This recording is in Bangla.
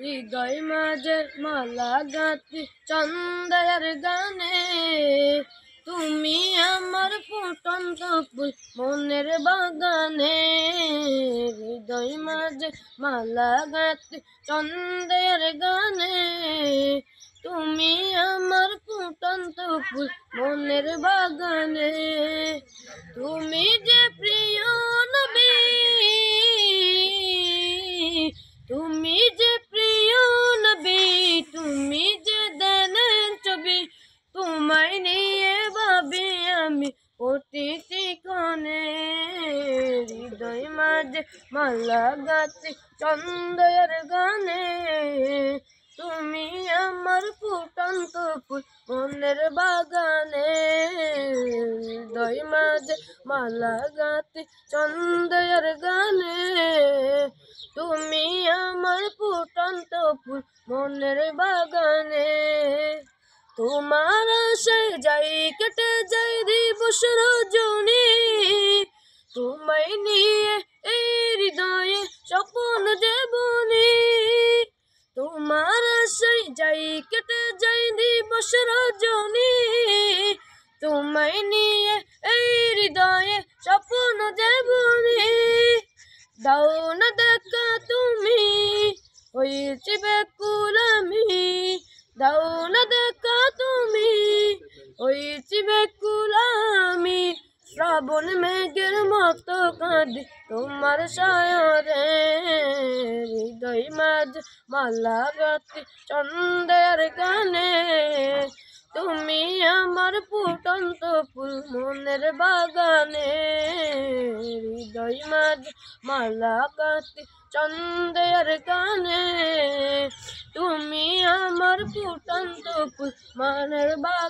হৃদয় মাঝে মালা গাঁথি চন্দ্রের গানে, তুমি আমার ফুটন্ত ফুল মনের বাগানে। হৃদয় মাঝে মালা গাঁথি চন্দ্রের গানে, তুমি আমার ফুটন্ত ফুল মনের বাগানে। তুমি যে প্রিয় নবী, তুমি যে প্রিয় নবী, তুমি যে দেনের ছবি, তোমায় নিয়ে ভাবি আমি প্রতিটি ক্ষণে। হৃদয় মাঝে মালা গাঁথি চন্দ্রের গানে, তুমি আমার ফুটন্ত ফুল মনের বাগানে। হৃদয় মাঝে মালা গাঁথি চন্দ্রের গানে, তুমি আমার ফুটন্ত ফুল মনের বাগানে। তোমার আশায় যাই কেটে যাই দিবস রজনী, তোমায় নিয়ে এই হৃদয়ে স্বপ্ন যে বুনি। তোমার আশায় যাই কেটে যাই দিবস রজনী, তোমায় নিয়ে এই হৃদয়ে স্বপ্ন যে বুনি। দাও না দেখা তুমি হয়েছি ব্যাকুল আমি, দাও না দেখা তুমি হয়েছি ব্যাকুল আমি। শ্রাবণ মেঘের মতো কাঁদি তোমার সায়রে, হৃদয় মাঝে মালা গাঁথি চন্দ্রের গানে, তুমি আমার ফুটন্ত ফুল মনের বাগানে। হৃদয় মাঝে মালা গাঁথি চন্দ্রের গানে, তুমি আমার ফুটন্ত ফুল মনের বাগানে।